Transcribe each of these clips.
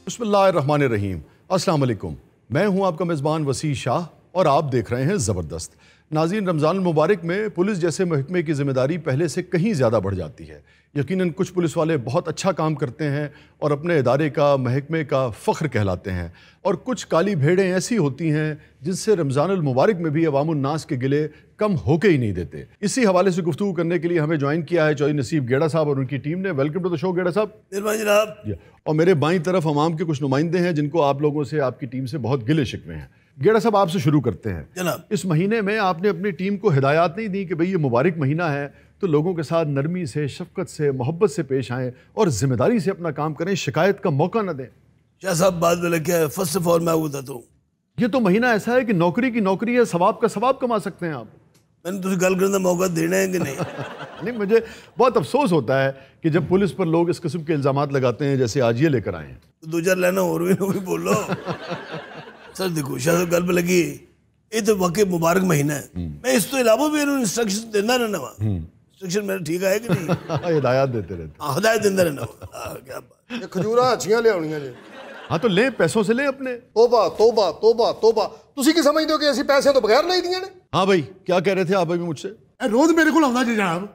बिस्मिल्लाहिर्रहमानिर्रहीम। अस्सलाम वालेकुम। मैं हूं आपका मेज़बान वसी शाह और आप देख रहे हैं ज़बरदस्त। नाज़रीन, रमज़ान मुबारक में पुलिस जैसे महकमे की ज़िम्मेदारी पहले से कहीं ज़्यादा बढ़ जाती है। यकीनन कुछ पुलिस वाले बहुत अच्छा काम करते हैं और अपने इदारे का, महकमे का फ़ख्र कहलाते हैं, और कुछ काली भेड़ें ऐसी होती हैं जिनसे रमज़ानुल मुबारक में भी अवामुन नास के गिले कम होके ही नहीं देते। इसी हवाले से गुफ्तगू करने के लिए हमें ज्वाइन किया है चौधरी नसीब गेड़ा साहब और उनकी टीम ने। वेलकम टू द शो गेड़ा साहब। जनाब। और मेरे बाईं तरफ अवाम के कुछ नुमाइंदे हैं जिनको आप लोगों से, आपकी टीम से बहुत गिले शिकवे हैं। गेड़ा साहब, आपसे शुरू करते हैं। जनाब, इस महीने में आपने अपनी टीम को हिदायत नहीं दी कि भाई ये मुबारक महीना है तो लोगों के साथ नरमी से, शफकत से, मोहब्बत से पेश आएँ और जिम्मेदारी से अपना काम करें, शिकायत का मौका न दें? शाह साहब, बात बोले क्या है? फर्स्ट ऑफ ऑल मैं बताता हूँ, ये तो महीना ऐसा है कि नौकरी की नौकरी है, सवाब का सवाब कमा सकते हैं आप। मैंने तुझे गल करने का मौका देना है कि नहीं? नहीं, मुझे बहुत अफसोस होता है कि जब पुलिस पर लोग इस किस्म के इल्ज़ामात लगाते हैं जैसे आज ये लेकर आए हैं। तो दो चार लाना और भी बोलो। सर देखो शाह साहब, गल पे लगी ये तो वाकई मुबारक महीना है। मैं इस तो इलावा भी इंस्ट्रक्शन देना रहना वा। इंस्ट्रक्शन मेरा ठीक है कि नहीं? हिदायत देते रहते। हाँ, हिदायत देना रहना वा। क्या बात। खजूरा अच्छियां लियाउणियां जी। हाँ तो ले, पैसों से ले अपने। तोबा तोबा तोबा तोबा, तुसी की समझदे हो कि ਅਸੀਂ ਪੈਸਿਆਂ ਤੋਂ ਬਗੈਰ ਲਈ ਦੀਆਂ ਨੇ? हाँ भाई, क्या कह रहे थे आप अभी मुझसे? रोज मेरे को आਉਂਦਾ ਜੀ जनाब,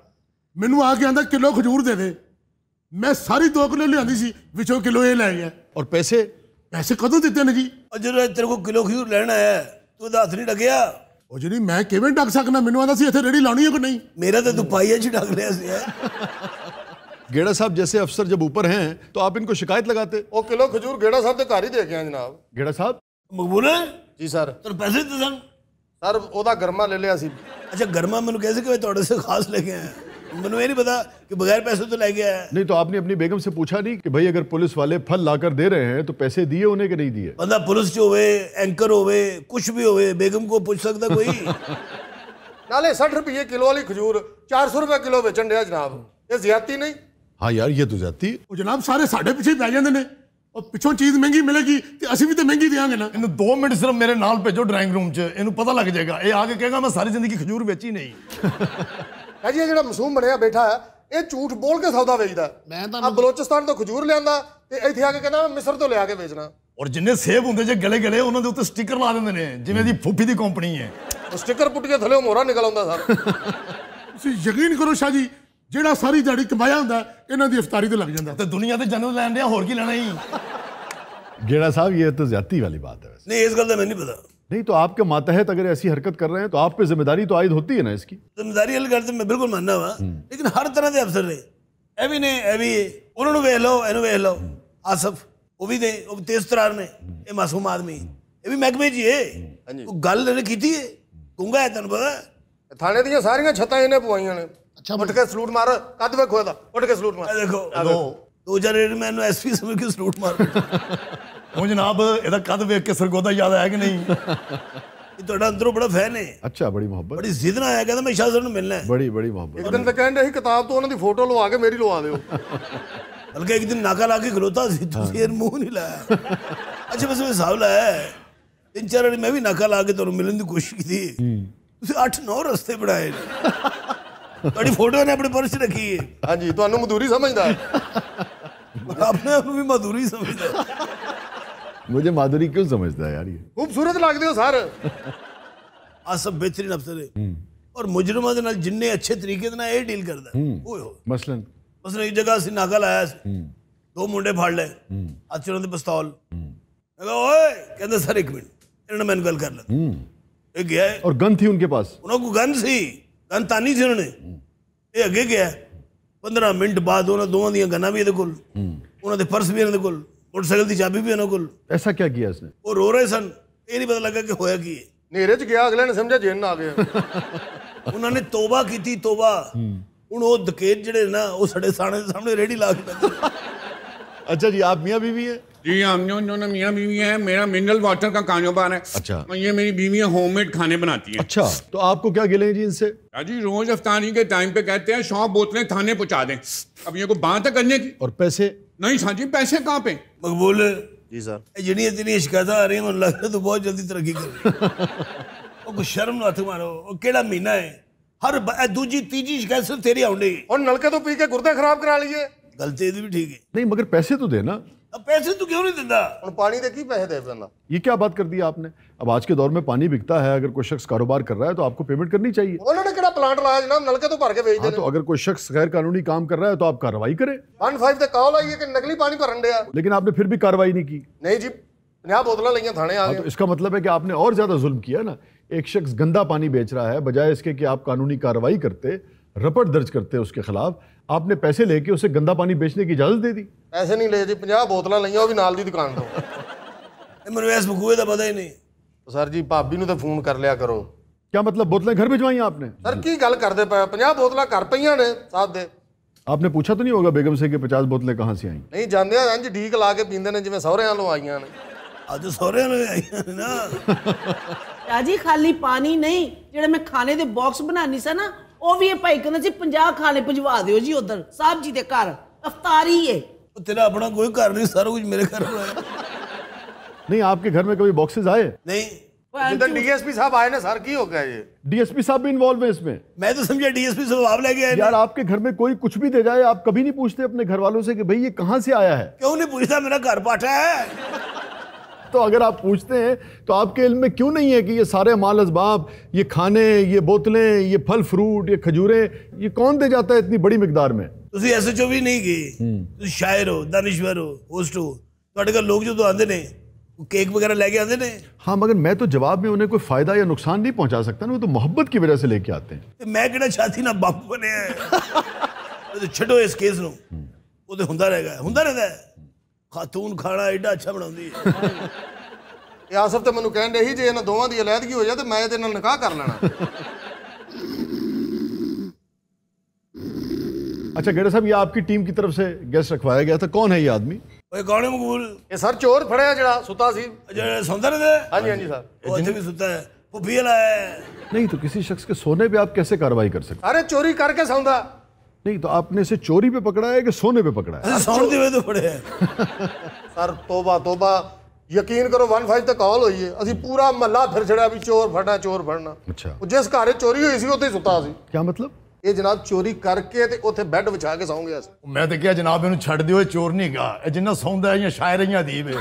ਮੈਨੂੰ ਆ ਕੇ ਆਂਦਾ किलो खजूर दे दे। मैं सारी 2 किलो लियांदी सी, विचों किलो ये लै गया। और पैसे? पैसे कदों दिते ने जी? और जो तेरे को किलो खजूर लेना है तू हथ नहीं डगया। ਉਹ ਜਿਹੜੀ ਮੈਂ ਕਿਵੇਂ ਡੱਕ ਸਕਣਾ? ਮੈਨੂੰ ਆਂਦਾ ਸੀ ਇੱਥੇ ਰੇੜੀ ਲਾਉਣੀ ਹੈ ਕਿ ਨਹੀਂ। मेरा तो तू पाइया च डग लिया सी है। गेड़ा साहब जैसे अफसर जब ऊपर हैं तो आप इनको शिकायत लगाते। ਉਹ ਕਿਲੋ ਖਜੂਰ ਗੇੜਾ ਸਾਹਿਬ ਦੇ ਘਰ ਹੀ ਦੇ ਕੇ ਆ ਜਨਾਬ। गेड़ा साहब, मकबूल है ਜੀ ਸਰ। तेरे पैसे दे सन। ਸਰ ਉਹਦਾ ਗਰਮਾ ਲੈ ਲਿਆ ਸੀ। अच्छा, गर्मा मैंने कैसे कि मैं थोड़े से खास लेके आया? मैंने ये नहीं पता कि बगैर पैसे तो लेके आया। नहीं तो आपने अपनी बेगम से पूछा नहीं कि भाई अगर पुलिस वाले फल लाकर दे रहे हैं तो पैसे दिए उन्हें कि नहीं दिए? बंदा पुलिस च होवे, एंकर होवे, कुछ भी होवे, बेगम को पूछ सकता कोई? ਨਾਲੇ 60 ਰੁਪਏ ਕਿਲੋ ਵਾਲੀ ਖਜੂਰ 400 ਰੁਪਏ ਕਿਲੋ ਵੇਚਣ ਡਿਆ ਜਨਾਬ। ਇਹ ਜ਼ਿਆਦਤੀ ਨਹੀਂ? हाँ यार, ये तो जाती। ਉਹ ਜਨਾਬ ਸਾਰੇ ਸਾਡੇ ਪਿੱਛੇ ਪੈ ਜਾਂਦੇ ਨੇ। ਉਹ ਪਿੱਛੋਂ ਚੀਜ਼ ਮਹਿੰਗੀ ਮਿਲੇਗੀ ਤੇ ਅਸੀਂ ਵੀ ਤੇ ਮਹਿੰਗੀ ਦੇਾਂਗੇ ਨਾ। ਇਹਨੂੰ 2 ਮਿੰਟ ਸਿਰਫ ਮੇਰੇ ਨਾਲ ਭੇਜੋ ਡਰਾਇੰਗ ਰੂਮ 'ਚ, ਇਹਨੂੰ ਪਤਾ ਲੱਗ ਜਾਏਗਾ। ਇਹ ਆ ਕੇ ਕਹੇਗਾ ਮੈਂ ਸਾਰੀ ਜ਼ਿੰਦਗੀ ਖਜੂਰ ਵੇਚੀ ਨਹੀਂ। ਹੈ ਜੀ, ਇਹ ਜਿਹੜਾ ਮਾਸੂਮ ਬਣਿਆ ਬੈਠਾ ਹੈ ਇਹ ਝੂਠ ਬੋਲ ਕੇ ਸੌਦਾ ਵੇਚਦਾ। ਮੈਂ ਤਾਂ ਆ ਬਲੋਚਿਸਤਾਨ ਤੋਂ ਖਜੂਰ ਲਿਆਂਦਾ ਤੇ ਇੱਥੇ ਆ ਕੇ ਕਹਿੰਦਾ ਮੈਂ ਮਿਸਰ ਤੋਂ ਲਿਆ ਕੇ ਵੇਚਣਾ। ਔਰ ਜਿੰਨੇ ਸੇਬ ਹੁੰਦੇ ਜੇ ਗਲੇ ਗਲੇ ਉਹਨਾਂ ਦੇ ਉੱਤੇ ਸਟicker ਲਾ ਦਿੰਦੇ ਨੇ ਜਿਵੇਂ ਦੀ ਫੁੱਫੀ ਦੀ ਕੰਪਨੀ ਹੈ। ਉਹ ਸਟicker ਪੁੱਟ ਕੇ ਥੱਲੇ ਮੋਹਰਾ ਨਿਕਲ ਆਉਂਦਾ ਸਰ। ਤੁਸੀਂ ਯਕੀਨ ਕਰੋ ਸ਼ਾਹ ਜੀ, ਜਿਹੜਾ ਸਾਰੀ ਦਿਹਾੜੀ ਕਮਾਇਆ ਹੁੰਦਾ ਇਹਨਾਂ ਦੀ ਇਫਤਾਰੀ ਤੇ ਲੱਗ ਜਾਂਦਾ। ਤੇ ਦੁਨੀਆ ਤੇ ਜਨਮ ਲੈਣ ਡਿਆ, ਹੋਰ ਕੀ ਲੈਣਾ ਹੀ। गेड़ा साहब, ये तो ज्यादती वाली बात है वैसे। नहीं, इस गल का मैं नहीं पता। नहीं तो आपके मातहत अगर ऐसी हरकत कर रहे हैं तो आप पे जिम्मेदारी तो आयद होती है ना इसकी। जिम्मेदारी हल करते मैं बिल्कुल मानना वा, लेकिन हर तरह के अफसर ने ਇਹ ਵੀ ਨੇ, ਇਹ ਵੀ ਉਹਨਾਂ ਨੂੰ ਵੇਖ ਲਓ, ਇਹਨੂੰ ਵੇਖ ਲਓ, ਆਸਫ ਉਹ ਵੀ ਨੇ, ਉਹ ਤੇਜ਼ ਤਰਾਰ ਨੇ, ਇਹ ਮਾਸੂਮ ਆਦਮੀ, ਇਹ ਵੀ ਮਹਿਕਮੇ 'ਚ ਹੀ ਹੈ। ਉਹ ਗੱਲ ਇਹਨੇ ਕੀਤੀ ਹੈ, ਗੁੰਗਾ ਹੈ, ਤੈਨੂੰ ਪਤਾ। ਥਾਣੇ ਦੀਆਂ ਸਾਰੀਆਂ ਛੱਤਾਂ ਇਹਨੇ ਪਵਾਈਆਂ ਨੇ। ਅੱਛਾ, ਉੱਠ ਕੇ ਸਲੂਟ ਮਾਰ, ਕੱਦ ਵੇਖੋ ਇਹਦਾ, ਉੱਠ ਕੇ ਸਲੂਟ ਮਾਰ। ਦੇਖੋ 2000 ਮੈਂ ਇਹਨੂੰ ਐਸਪੀ ਸਮਝ ਕੇ ਸਲੂਟ ਮਾਰ। ਉਹ ਜਨਾਬ, ਇਹਦਾ ਕੱਦ ਵੇਖ ਕੇ ਸਰਗੋਦਾ ਯਾਦ ਆਇਆ ਕਿ ਨਹੀਂ? ਇਹ ਤੁਹਾਡਾ ਅੰਦਰੋਂ ਬੜਾ ਫੈਨ ਹੈ। अच्छा, बड़ी मोहब्बत, ਬੜੀ ਜ਼ਿੱਦ ਨਾਲ ਆਇਆ, ਕਹਿੰਦਾ ਮੈਂ ਸ਼ਾਹ ਸਾਹਿਬ ਨੂੰ ਮਿਲਣਾ ਹੈ। बड़ी बड़ी मोहब्बत। ਇੱਕ ਦਿਨ ਤਾਂ ਕਹਿੰਦੇ ਸੀ ਕਿਤਾਬ ਤੋਂ ਉਹਨਾਂ ਦੀ ਫੋਟੋ ਲਵਾ ਕੇ ਮੇਰੀ ਲਵਾ ਦਿਓ। ਬਲਕਿ ਇੱਕ ਦਿਨ ਨਾਕਾ ਲਾ ਕੇ ਖਲੋਤਾ ਸੀ, ਤੁਸੀਂ ਇਹ ਮੂੰਹ ਨਹੀਂ ਲਾਇਆ। ਅੱਛਾ, ਬਸ ਮੈਂ ਹਿਸਾਬ ਲਾਇਆ 3-4 ਵਾਰੀ ਮੈਂ ਵੀ ਨਾਕਾ ਲਾ ਕੇ ਤੁਹਾਨੂੰ ਮਿਲਣ ਦੀ ਕੋਸ਼ਿਸ਼ ਕੀਤੀ। ਤੁਸੀਂ 8-9 ਰਸਤੇ ਬਣਾਏ ਨੇ। ਤੁਹਾਡੀ ਫੋਟੋ ਨੇ ਆਪਣੇ ਪਰਸ 'ਚ ਰੱਖੀ ਹੈ। ਹਾਂਜੀ, ਤੁਹਾਨੂੰ ਮਜ਼ਦੂਰੀ ਸਮਝਦਾ। ਆਪਣੇ ਆਪ ਨੂੰ ਵੀ ਮਜ਼ਦੂਰੀ ਸਮਝਦਾ। मुझे माधुरी क्यों समझता है यार ये? ਖੂਬਸੂਰਤ ਲੱਗਦੇ ਹੋ ਸਰ। ਆਸਫ बेहतरीन अफसर है और मुजरमां दे नाल जिन्ने अच्छे तरीके दे नाल ये डील करदा है। ओए हो, मसलन मसलन एक जगह ਅਸੀਂ नाका ਲਾਇਆ ਸੀ, 2 ਮੁੰਡੇ ਫੜ ਲਏ, ਹੱਥ 'ਚ ਉਹਨਾਂ ਦੇ ਪਿਸਤੌਲ। ਮੈਂ ਕਿਹਾ ਓਏ, ਕਹਿੰਦਾ ਸਰ 1 ਮਿੰਟ, ਇਹਨਾਂ ਨਾਲ ਮੈਨੂੰ ਗੱਲ ਕਰ ਲੈ। ਇਹ ਗਿਆ और गन थी उनके पास? ਉਹਨਾਂ ਕੋਲ ਗਨ ਸੀ, ਗਨ ਤਾਨੀ ਸੀ ਉਹਨਾਂ ਨੇ। ਇਹ ਅੱਗੇ ਗਿਆ, 15 ਮਿੰਟ ਬਾਅਦ ਉਹਨਾਂ ਦੋਵਾਂ ਦੀਆਂ ਗਨਾਂ ਵੀ ਇਹਦੇ ਕੋਲ, ਉਹਨਾਂ ਦੇ ਪਰਸ ਵੀ ਇਹਨਾਂ ਦੇ ਕੋਲ, मोटरसाइकिल की चाबी भी इन्होंने कोल। ऐसा क्या किया इसने? वो रो रहे सन, ये नहीं पता लगा कि होया की है। ਹਨੇਰੇ 'ਚ ਗਿਆ, ਅਗਲੇ ਨੇ ਸਮਝਿਆ ਜੇਨ ਆ ਗਿਆ। उन्होंने तौबा की थी, तौबा। ਹੁਣ ਉਹ ਦਕੇਤ ਜਿਹੜੇ ਨਾ ਉਹ ਸਾਡੇ ਸਾਹਮਣੇ ਰੇੜੀ ਲਾ ਕੇ बैठे। अच्छा जी, आप मियाँ बीवी हैं? जी, हम दोनों मियाँ बीवी हैं। मेरा मिनरल वाटर का कारोबार है। अच्छा। और ये मेरी बीवियाँ होममेड खाने बनाती हैं। अच्छा, तो आपको क्या गिले हैं जी इनसे? जी, रोज अफ्तारी के टाइम पे कहते हैं 100 बोतलें थाने पहुंचा दें। अब ये कोई बात है करने की? और पैसे? नहीं साजी, पैसे कहाँ पे? मकबूल ਜੀ ਸਰ। ਇਹ ਜਿਹੜੀਆਂ ਤੇਰੀਆਂ ਸ਼ਿਕਾਇਤਾਂ ਆ ਰਹੀਆਂ, ਮੈਨੂੰ ਲੱਗਦਾ ਤੂੰ ਬਹੁਤ ਜਲਦੀ ਤਰੱਕੀ ਕਰ। ਉਹ ਕੋਈ ਸ਼ਰਮ ਨੂੰ ਹੱਥ ਮਾਰੋ। ਉਹ ਕਿਹੜਾ ਮਹੀਨਾ ਹੈ? ਹਰ ਦੂਜੀ ਤੀਜੀ ਸ਼ਿਕਾਇਤ ਸਿਰਫ ਤੇਰੀ ਆਉਂਦੀ। ਹੁਣ ਨਲਕੇ ਤੋਂ ਪੀ ਕੇ ਗੁਰਦੇ ਖਰਾਬ ਕਰਾ ਲਈਏ। ਗਲਤੀ ਇਹਦੀ ਵੀ ਠੀਕ ਹੈ। नहीं मगर पैसे तो देना। अब पैसे तू क्यों नहीं दिंदा? ਹੁਣ ਪਾਣੀ ਦੇ ਕੀ ਪੈਸੇ ਦੇ ਪੈਂਦਾ? ये क्या बात कर दी आपने? अब आज के दौर में पानी बिकता है, अगर कोई शख्स कारोबार कर रहा है तो आपको पेमेंट करनी चाहिए। ਉਹਨਾਂ ਨੇ ਕਿਹੜਾ ਪਲਾਂਟ ਲਾਇਆ ਜਨਾਬ, ਨਲਕੇ ਤੋਂ ਭਰ ਕੇ ਵੇਚਦੇ हाँ, तो ਨੇ। अगर कोई शख्स गैर कानूनी काम कर रहा है तो आप कार्रवाई करें, 15 ਤੇ ਕਾਲ ਆਈ ਹੈ ਕਿ ਨਕਲੀ ਪਾਣੀ ਭਰਨ ਡਿਆ। लेकिन आपने फिर भी कार्रवाई नहीं की। ਨਹੀਂ ਜੀ, 50 बोतलें लईਆਂ थाने आ हाँ, गए। तो इसका मतलब है कि आपने और ज्यादा जुल्म किया ना। एक शख्स गंदा पानी बेच रहा है, बजाय इसके कि आप कानूनी कार्रवाई करते, रपट दर्ज करते उसके खिलाफ, आपने पैसे लेके उसे गंदा पानी बेचने की इजाजत दे दी। ਪੈਸੇ ਨਹੀਂ ਲਏ ਜੀ, 50 ਬੋਤਲਾਂ ਲਈਆਂ ਉਹ ਵੀ ਨਾਲ ਦੀ ਦੁਕਾਨ ਤੋਂ। ਇਹ ਮੈਨੂੰ ਇਸ ਬਖੂਏ ਦਾ ਪਤਾ ਹੀ ਨਹੀਂ। ਸਰ ਜੀ ਭਾਬੀ ਨੂੰ ਤਾਂ ਫੋਨ ਕਰ ਲਿਆ ਕਰੋ। क्या मतलब बोतलें घर भिजवाई आपने? ਸਰ ਕੀ ਗੱਲ ਕਰਦੇ ਪਏ? 50 ਬੋਤਲਾਂ ਘਰ ਪਈਆਂ ਨੇ ਸਾਹਿਬ ਦੇ। आपने पूछा तो नहीं होगा बेगम से कि 50 बोतलें कहाँ से आई? ਨਹੀਂ ਜਾਂਦੇ ਆ ਇੰਜ ਢੀਕ ਲਾ ਕੇ ਪੀਂਦੇ ਨੇ ਜਿਵੇਂ ਸਹੁਰਿਆਂ ਨੂੰ ਆਈਆਂ ਨੇ। ਅੱਜ ਸਹੁਰਿਆਂ ਨੂੰ ਆਈਆਂ ਨੇ ਨਾ। ਰਾਜੀ ਖਾਲੀ ਪਾਣੀ ਨਹੀਂ, ਜਿਹੜੇ ਮੈਂ ਖਾਣੇ ਦੇ ਬਾਕਸ ਬਣਾਣੀ ਸੀ ਨਾ, ਉਹ ਵੀ ਇਹ ਭਾਈ ਕਹਿੰਦਾ ਸੀ 50 ਖਾਣੇ ਭਜਵਾ ਦਿਓ ਜੀ ਉਧਰ ਸਾਹਿਬ ਜੀ ਦੇ ਘਰ, ਅਫਤਾਰੀ ਹੈ। ਉਹ ਤੇਰਾ ਆਪਣਾ ਕੋਈ ਘਰ ਨਹੀਂ, ਸਾਰਾ ਕੁਝ ਮੇਰੇ ਘਰ ਹੋਇਆ। नहीं, आपके घर में कभी बॉक्सेस आए? नहीं, ਜਿੱਦਾਂ ਡੀਐਸਪੀ ਸਾਹਿਬ ਆਏ ਨੇ ਸਰ, ਕੀ ਹੋ ਗਿਆ ਜੀ? डीएसपी साहब भी इन्वॉल्व है इसमें? मैं तो समझा डीएसपी साहब आप लेके आए यार ना। आपके घर में कोई कुछ भी दे जाए, आप कभी नहीं पूछते अपने घर वालों से कि भाई ये कहाँ से आया है? क्यों नहीं पूछता? मेरा घर पाठा है। तो अगर आप पूछते हैं तो आपके इल्म में क्यों नहीं है कि ये सारे माल असबाब, ये खाने, ये बोतलें, ये फल फ्रूट, ये खजूरें, ये कौन दे जाता है इतनी बड़ी मिकदार में? ਤੁਸੀਂ SHO ਵੀ नहीं की, ਤੁਸੀਂ शायर हो, दानिश्वर हो, होस्ट हो, ਤੁਹਾਡੇ ਘਰ ਲੋਕ ਜਦੋਂ ਆਉਂਦੇ ਨੇ ਉਹ केक वगैरह लेके आते ने। हाँ, मगर मैं तो जवाब में उन्हें कोई फायदा या नुकसान नहीं पहुंचा सकता ना, वो तो मोहब्बत की वजह से लेके आते हैं। ਤੇ ਮੈਂ ਕਿਹੜਾ ਛਾਤੀ ਨਾਲ ਬਾਪੂ ਬਣਿਆ ਹੈ। ਤੇ ਛੱਡੋ ਇਸ ਕੇਸ ਨੂੰ, ਉਹ ਤੇ ਹੁੰਦਾ ਰਹਿੰਦਾ ਹੈ। ਖਾਤੂਨ ਖਾਣਾ ਐਡਾ ਅੱਛਾ ਬਣਾਉਂਦੀ ਹੈ। ਇਹ ਆਸਫ ਤੇ ਮੈਨੂੰ ਕਹਿਣ ਦੇ ਸੀ ਜੇ ਇਹਨਾਂ ਦੋਵਾਂ ਦੀ ਅਲੈਦਗੀ ਹੋ ਜਾਏ ਤੇ ਮੈਂ ਇਹਦੇ ਨਾਲ ਨਿਕਾਹ ਕਰ ਲੈਣਾ। अच्छा गेड़ा साहब, ये आपकी टीम की तरफ से गेस्ट रखवाया गया था, कौन है ये आदमी? ਓਏ ਕੌਣ ਹੈ ਮਕਬੂਲ? ਇਹ ਸਰ ਚੋਰ ਫੜਿਆ ਜਿਹੜਾ ਸੁੱਤਾ ਸੀ। ਜਿਹੜਾ ਸੌਂਦਾ ਰਹਿੰਦਾ ਹੈ? ਹਾਂਜੀ ਹਾਂਜੀ ਸਰ। ਉਹ ਇੱਥੇ ਵੀ ਸੁੱਤਾ ਹੈ, ਭੁੱਫੀ ਵਾਲਾ ਹੈ। नहीं, तो किसी शख्स के सोने पे आप कैसे कार्रवाई कर सकते? ਅਰੇ ਚੋਰੀ ਕਰਕੇ ਸੌਂਦਾ। नहीं, तो आपने इसे चोरी पे पकड़ा है कि सोने पे पकड़ा है? ਅਸੀਂ ਸੌਣ ਦੇ ਵੇ ਤੋਂ ਫੜਿਆ। ਸਰ ਤੋਬਾ ਤੋਬਾ, ਯਕੀਨ ਕਰੋ 15 ਤੇ ਕਾਲ ਹੋਈ ਹੈ, ਅਸੀਂ ਪੂਰਾ ਮਹੱਲਾ ਫਿਰ ਛੜਿਆ ਵੀ ਚੋਰ ਫੜਨਾ ਚੋਰ ਫੜਨਾ। अच्छा, ਉਹ ਜਿਸ ਘਰ 'ਚ ਚੋਰੀ ਹੋਈ ਸੀ ਉੱਥੇ ਹੀ ਸੁੱਤਾ ਸੀ। क्या मतलब? ਇਹ ਜਨਾਬ ਚੋਰੀ ਕਰਕੇ ਤੇ ਉੱਥੇ ਬੈੱਡ ਵਿਛਾ ਕੇ ਸੌਂ ਗਿਆ ਸੀ। ਮੈਂ ਤਾਂ ਕਿਹਾ ਜਨਾਬ ਇਹਨੂੰ ਛੱਡ ਦਿਓ, ਇਹ ਚੋਰ ਨਹੀਂ ਗਾ, ਇਹ ਜਿੰਨਾ ਸੌਂਦਾ ਹੈ ਜਾਂ ਸ਼ਾਇਰ ਜਾਂ ਅਦੀਬ है।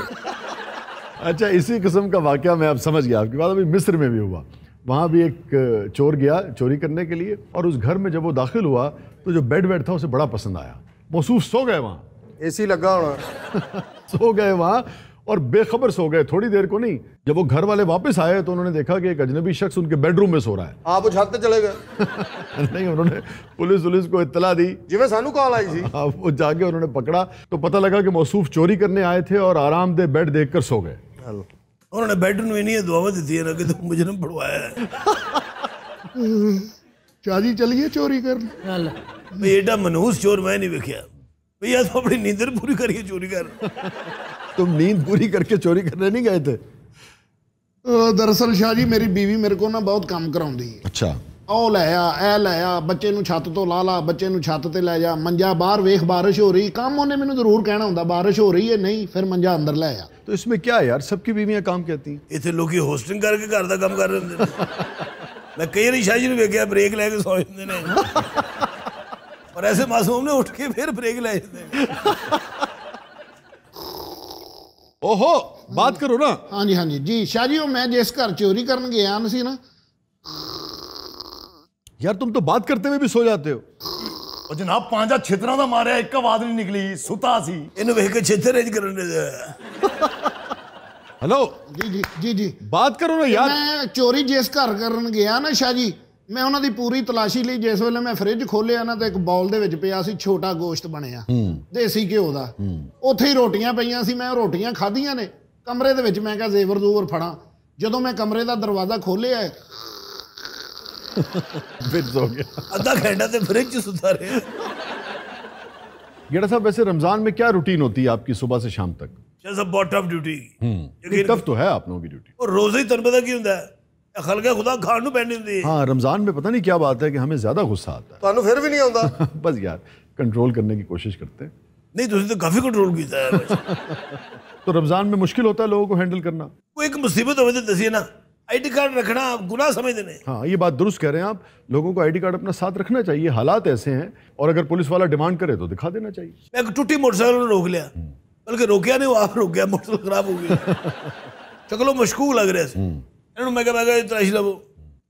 अच्छा, इसी किस्म का वाकया मैं अब समझ गया आपकी बात। अभी मिस्र में भी हुआ, वहाँ भी एक चोर गया चोरी करने के लिए, और उस घर में जब वो दाखिल हुआ तो जो बेड वेड था उसे बड़ा पसंद आया। मौसूफ सो गए वहाँ, ਏਸੀ ਲੱਗਾ ਹੋਣਾ। सो गए वहाँ और बेखबर सो गए, थोड़ी देर को नहीं। जब वो घर वाले वापस आए तो उन्होंने देखा कि एक अजनबी शख्स उनके बेडरूम में सो रहा है। ਆਪ ਉਹ ਛੱਤ ਤੇ ਚਲੇ ਗਏ नहीं, उन्होंने पुलिस को इत्तला दी। ਜਿਵੇਂ ਸਾਨੂੰ ਕਾਲ ਆਈ ਸੀ। हाँ, वो जाके उन्होंने पकड़ा तो पता लगा कि मौसूफ चोरी करने आए थे और आरामदेह बेड देखकर सो गए। उन्होंने बेड ਨੂੰ ਇੰਨੀਆਂ ਦੁਆਵਾਂ ਦਿੱਤੀਆਂ ਨਾ ਕਿ ਤੂੰ ਮੁਜਰਮ ਪੜਵਾਇਆ ਹੈ। ਚਾਜੀ ਚਲੀਏ ਚੋਰੀ ਕਰਨ। ਚੱਲ ਵੀ ਐਡਾ ਮਨਹੂਸ ਚੋਰ ਮੈਂ ਨਹੀਂ ਵੇਖਿਆ। ਭਈਆ ਤੂੰ ਆਪਣੀ ਨੀਂਦਰ ਪੂਰੀ ਕਰੀਏ ਚੋਰੀ ਕਰ। तुम नींद पूरी करके चोरी करने नहीं गए थे? ਦਰਅਸਲ ਸ਼ਾਹ ਜੀ ਮੇਰੀ ਬੀਵੀ ਮੇਰੇ ਕੋਲ ਨਾ ਬਹੁਤ ਕੰਮ ਕਰਾਉਂਦੀ ਹੈ। अच्छा, ਉਹ ਲੈ ਆ, ਇਹ ਲੈ ਆ, ਬੱਚੇ ਨੂੰ ਛੱਤ ਤੋਂ ਲਾ, ਬੱਚੇ ਨੂੰ ਛੱਤ ਤੇ ਲੈ ਜਾ, ਮੰਜਾ ਬਾਹਰ ਵੇਖ ਬਾਰਿਸ਼ ਹੋ ਰਹੀ। ਕੰਮ ਉਹਨੇ ਮੈਨੂੰ ਜ਼ਰੂਰ ਕਹਿਣਾ ਹੁੰਦਾ ਬਾਰਿਸ਼ ਹੋ ਰਹੀ ਹੈ, ਨਹੀਂ ਫਿਰ ਮੰਜਾ ਅੰਦਰ ਲੈ ਆ। तो इसमें क्या है यार, सबकी बीवियां काम कहती हैं। ਇੱਥੇ ਲੋਕੀ ਹੋਸਟਿੰਗ ਕਰਕੇ ਘਰ ਦਾ ਕੰਮ ਕਰ ਰਹੇ ਹੁੰਦੇ ਨੇ। ਮੈਂ ਕਈ ਵਾਰੀ ਸ਼ਾਹ ਜੀ ਨੂੰ ਵੇਖਿਆ ਬ੍ਰੇਕ ਲੈ ਕੇ ਸੌ ਜਾਂਦੇ ਨੇ, ਪਰ ਐਸੇ ਮਾਸੂਮ ਨੇ ਉੱਠ ਕੇ ਫਿਰ ਬ੍ਰੇਕ ਲੈ ਜਾਂਦੇ ਨੇ। ओहो, बात करो ना। ਹਾਂਜੀ ਹਾਂਜੀ ਜੀ ਸ਼ਾਹ ਜੀ, ਉਹ ਮੈਂ ਜਿਸ ਘਰ ਚੋਰੀ ਕਰਨ ਗਿਆ ਸੀ ਨਾ, यार तुम तो बात करते हुए भी सो जाते हो। ਉਹ ਜਨਾਬ ਪੰਜਾਂ ਛਿੱਤਰਾਂ ਦਾ ਮਾਰਿਆ, ਇੱਕ ਆਵਾਜ਼ ਨਹੀਂ ਨਿਕਲੀ, ਸੁੱਤਾ ਸੀ। ਇਹਨੂੰ ਵੇਖ ਕੇ ਛੇਤਰ ਰੇਂਜ ਕਰਨ ਦੇ। हेलो, ਜੀ बात करो ना यार। ਮੈਂ ਚੋਰੀ ਜਿਸ ਘਰ ਕਰਨ ਗਿਆ ਨਾ ਸ਼ਾਹ ਜੀ, ਮੈਂ ਉਹਨਾਂ ਦੀ ਪੂਰੀ ਤਲਾਸ਼ੀ ਲਈ। ਜਿਸ ਵੇਲੇ ਮੈਂ ਫ੍ਰਿਜ ਖੋਲਿਆ ਨਾ ਤਾਂ ਇੱਕ ਬਾਉਲ ਦੇ ਵਿੱਚ ਪਿਆ ਸੀ ਛੋਟਾ ਗੋਸ਼ਤ ਬਣਿਆ ਦੇਸੀ ਘਿਓ ਦਾ। ਉੱਥੇ ਹੀ ਰੋਟੀਆਂ ਪਈਆਂ ਸੀ, ਮੈਂ ਰੋਟੀਆਂ ਖਾਧੀਆਂ ਨੇ। ਕਮਰੇ ਦੇ ਵਿੱਚ ਮੈਂ ਕਿਹਾ ਜ਼ੇਵਰ ਜ਼ੂਵਰ ਫੜਾਂ। ਜਦੋਂ ਮੈਂ ਕਮਰੇ ਦਾ ਦਰਵਾਜ਼ਾ ਖੋਲਿਆ फिर सो गया। ਅੱਧਾ ਘੰਟਾ ਤੇ ਫ੍ਰਿਜ 'ਚ ਸੁੱਤਾ ਰਿਹਾ। गेड़ा साहब, वैसे रमजान में क्या रूटीन होती है आपकी सुबह से शाम तक? जैसा बहुत टफ ड्यूटी। टफ तो है आप लोगों की ड्यूटी। और रोज़े ही तन पता की ਹੁੰਦਾ ਹੈ, ਖਲਕੇ ਖੁਦਾ ਖਾਣ ਨੂੰ ਪੈਣੀ ਹੁੰਦੀ ਹੈ। हाँ, रमजान में पता नहीं क्या बात है कि हमें ज्यादा गुस्सा आता ਤੁਹਾਨੂੰ ਫਿਰ ਵੀ ਨਹੀਂ ਆਉਂਦਾ। है। बस यार कंट्रोल करने की कोशिश करते हैं। ਨਹੀਂ ਤੁਸੀਂ ਤਾਂ ਕਾਫੀ ਕੰਟਰੋਲ ਕੀਤਾ ਹੈ। तो रमजान में मुश्किल होता है लोगों को हैंडल करना। ਕੋਈ ਇੱਕ ਮੁਸੀਬਤ ਹੋਵੇ ਤਾਂ ਦਸੀਏ ਨਾ। आईडी कार्ड रखना गुनाह समझते हैं। हाँ, ये बात दुरुस्त कह रहे हैं आप। लोगों को आईडी कार्ड अपना साथ रखना चाहिए। हालात ऐसे हैं और अगर पुलिस वाला डिमांड करे तो दिखा देना चाहिए। मैं एक टूटी मोटरसाइकिल रोक लिया, बल्कि रोकिया नहीं, वो आप रुक गया, मोटरसाइकिल खराब हो गई। चलो मशकूक लग रहे थे इन्होंने, मैं कहा तलाशी लवो,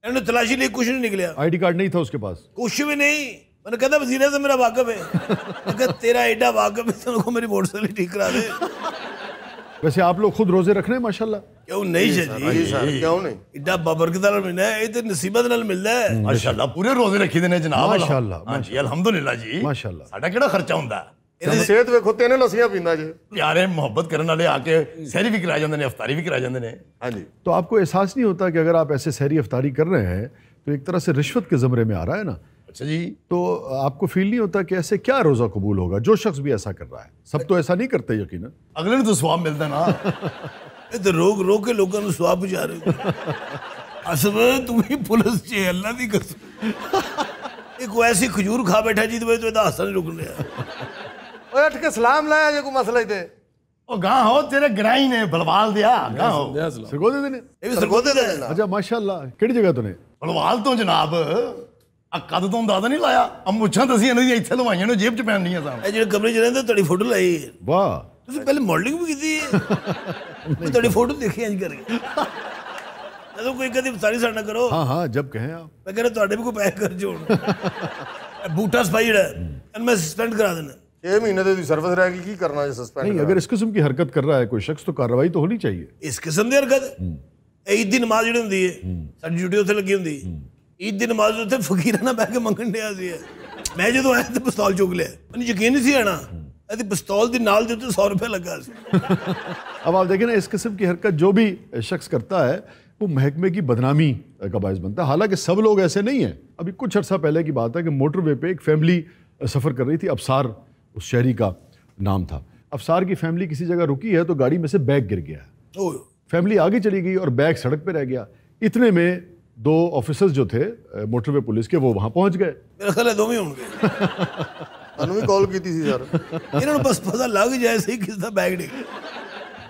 इन्होंने तलाशी ली, कुछ नहीं निकलिया। आईडी कार्ड नहीं था उसके पास? कुछ भी नहीं। मैंने कहता वजीर से मेरा वाकफ है, मैं कहा तेरा एडा वाकफ है तो मेरी मोटरसाइकिल ठीक करा दे। वैसे आप लोग खुद रोजे रख रहे हैं माशाल्लाह? क्यों नहीं जी, क्यों नहीं? एडा बाबरकत नाल मिलना है, ये तो नसीबत नाल मिलदा है। माशाल्लाह पूरे रोजे रखी दे ने जनाब। माशाल्लाह, हां जी अल्हम्दुलिल्लाह जी। माशाल्लाह। साडा किहड़ा खर्चा हुंदा? सेहत वेखो, 3 लस्सियां पींदा जे। प्यारे मोहब्बत करने वाले आके सहरी भी करा जाते हैं, अफ्तारी भी करा जाते हैं। हाँ जी। तो आपको एहसास नहीं होता कि अगर आप ऐसे सहरी अफ्तारी कर रहे हैं तो एक तरह से रिश्वत के ज़मरे में आ रहा है ना? अच्छा जी। तो आपको फील नहीं होता कि ऐसे क्या रोज़ा कबूल होगा? जो शख्स भी ऐसा कर रहा है, सब तो ऐसा नहीं करते यकीनन। अगले तो स्वाब मिलता ना। ये तो रोक रोक के लोगों को स्वाब पहुंचा रहे हो। असब तुम ही पुलिस चे, अल्लाह दी कसम। एक ऐसी खजूर खा बैठा जी तो हसन रुक लिया। ओए उठ के सलाम लाया जे कोई मसला ही ते। ओ गां हो तेरे ग्राई ने बलवाल दिया गां हो। सरगोदे देने? ये भी सरगोदे दे। अच्छा माशाल्लाह, किहड़ी जगह तूने? बलवाल तो जनाब आ कद तो अंदाजा नहीं लाया। अब मुच्छां दसी इन्हां दी इत्थे लवाइयां ने जेब च पैणियां सान। ये जेड़े कमरे च रहंदे ਤੁਹਾਡੀ फोटो लाई है। वाह, ਤੁਸੀਂ पहले मॉडलिंग भी की है। मैं ਤੁਹਾਡੀ फोटो देखी इंज करके। ਜਦੋਂ ਕੋਈ ਕਦੀ ਸਾਰੀ ਸਾਡਾ ਕਰੋ। हाँ हाँ, जब कहें आप। मैं कह रहा ਤੁਹਾਡੇ भी कोई पैक कर जो बूटा सफाई जेड़ा है मैं सस्पेंड करा देना। 6 महीने ਦੀ ਸਰਵਿਸ ਰਹਿ ਗਈ, ਕੀ ਕਰਨਾ ਜੇ ਸਸਪੈਂਡ? नहीं, अगर इस किस्म की हरकत कर रहा है कोई शख्स तो कार्रवाई तो होनी चाहिए। इस किस्म ਦੀ हरकत ईद ਦੀ ਨਮਾਜ਼ ਜਿਹੜੀ ਹੁੰਦੀ ਹੈ, ਸਾਡੀ ਡਿਊਟੀ ਉੱਥੇ ਲੱਗੀ ਹੁੰਦੀ। ईद ਦੀ ਨਮਾਜ਼ ਉੱਤੇ ਫਕੀਰਾਂ ਨਾਲ ਬਹਿ ਕੇ ਮੰਗਣ ਡਿਆ ਸੀ। ਮੈਂ ਜਦੋਂ ਆਇਆ ਤੇ ਪਿਸਤੌਲ ਚੁੱਕ ਲਿਆ, ਮੈਨੂੰ ਯਕੀਨ ਨਹੀਂ ਸੀ ਆਣਾ। ਇਹਦੀ ਪਿਸਤੌਲ ਦੀ ਨਾਲ ਦੇ ਉੱਤੇ 100 रुपये लगा ਸੀ। अब आप देखें ना, इस किस्म की हरकत जो भी शख्स करता है वो महकमे की बदनामी का बायस बनता है। हालांकि सब लोग ऐसे नहीं हैं। अभी कुछ अर्सा पहले की बात है कि मोटरवे पे एक फैमिली सफ़र कर रही थी, अफसार उस शहरी का नाम था। अफसार की फैमिली किसी जगह रुकी है तो गाड़ी में से बैग गिर गया है। फैमिली आगे चली गई और बैग सड़क पे रह गया। इतने में 2 ऑफिसर्स जो थे मोटरवे पुलिस के, वो वहाँ पहुँच गए। मेरा ख्याल है दो ही होंगे। ਤੁਹਾਨੂੰ ਵੀ ਕਾਲ ਕੀਤੀ ਸੀ ਸਰ। ਇਹਨਾਂ ਨੂੰ बस पता लग जाए सही किसका बैग डिग।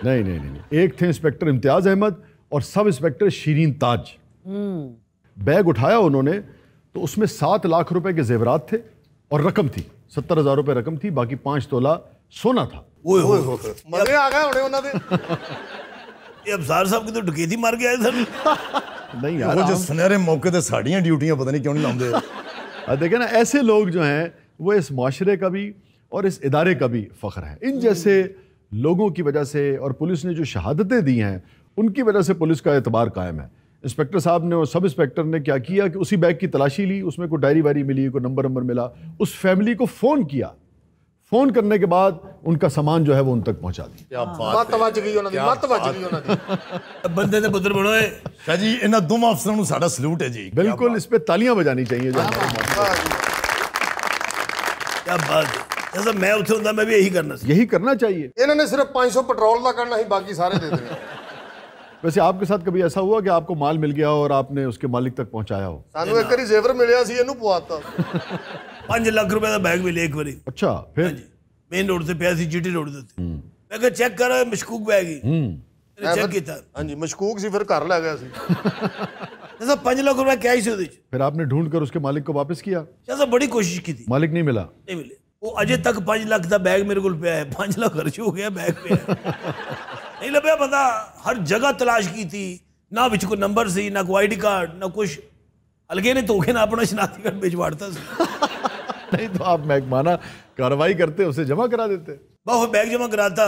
नहीं नहीं नहीं, एक थे इंस्पेक्टर इम्तियाज़ अहमद और सब इंस्पेक्टर शीरीन ताज। बैग उठाया उन्होंने तो उसमें 7 लाख रुपए के जेवरात थे और रकम थी 70,000 रुपए रकम थी, बाकी 5 तोला सोना था। मजे आ गए होने ਉਹਨਾਂ ਦੇ। ये अफसार साहब की तो डकैती मार के आए सर। नहीं वो यार, जो सुनहरे मौके ते साड़ियां ड्यूटियां पता नहीं क्यों नहीं लाਉਂਦੇ। देखे ना, ऐसे लोग जो हैं वो इस माशरे का भी और इस इदारे का भी फ़ख्र है। इन जैसे लोगों की वजह से और पुलिस ने जो शहादतें दी हैं उनकी वजह से पुलिस का एतबार कायम है। इंस्पेक्टर साहब ने और सब इंस्पेक्टर ने क्या किया कि उसी बैग की तलाशी ली, उसमें कोई डायरी वायरी मिली, कोई नंबर मिला, उस फैमिली को फ़ोन किया। फ़ोन करने के बाद उनका सामान जो है वो उन तक पहुंचा दिया। ਮੱਤ ਵੱਜ ਗਈ ਉਹਨਾਂ ਦੀ, ਮੱਤ ਵੱਜ ਗਈ ਉਹਨਾਂ ਦੀ। बंदे ने पुत्र बनोए। शाह जी इन्हां दोवां अफसरां नूं साडा सलूट है जी। बिल्कुल, इस पे तालियां बजानी चाहिए। जो क्या बात है, जैसा मैं उठे होता मैं भी यही करना सी। यही करना चाहिए। ਇਹਨਾਂ ਨੇ ਸਿਰਫ 500 ਪੈਟਰੋਲ ਦਾ ਕਰਨਾ ਸੀ, ਬਾਕੀ ਸਾਰੇ ਦੇ ਦੇਣੇ। वैसे आपके साथ कभी ऐसा हुआ कि आपको माल मिल गया और आपने उसके मालिक तक पहुंचाया हो? ਸਾਨੂੰ ਇੱਕ ਵਾਰੀ ਜ਼ੇਵਰ ਮਿਲਿਆ ਸੀ, ਇਹਨੂੰ ਪਵਾਤਾ। 5 लाख रुपए का बैग मिले एक बारी। अच्छा, फिर? मेन रोड से पे सी, जीटी रोड से। मैं कहा चेक कर, मशकूक बैग ही। मैंने चेक किया। ਹਾਂਜੀ ਮਸ਼ਕੂਕ ਸੀ, ਫਿਰ ਘਰ ਲੈ ਗਿਆ ਸੀ। जैसा 5 लाख रुपए कैश से ਉਹਦੇ ਚ। फिर आपने ढूंढ कर उसके मालिक को वापस किया? जैसा बड़ी कोशिश की थी, मालिक नहीं मिला? नहीं मिले। वो अजय तक 5 लाख का बैग मेरे को पे है, 5 लाख खर्च हो गया बैग पे। नहीं लभ्या बंदा, हर जगह तलाश की थी, ना विच कोई नंबर सी, ना कोई आईडी कार्ड, ना कुछ। हल्के ने धोखे ना अपना शनाख्ती कार्ड भिजवाड़ता सी। नहीं तो आप महकमाना कार्रवाई करते, उसे जमा करा देते। बहुत बैग जमा कराता।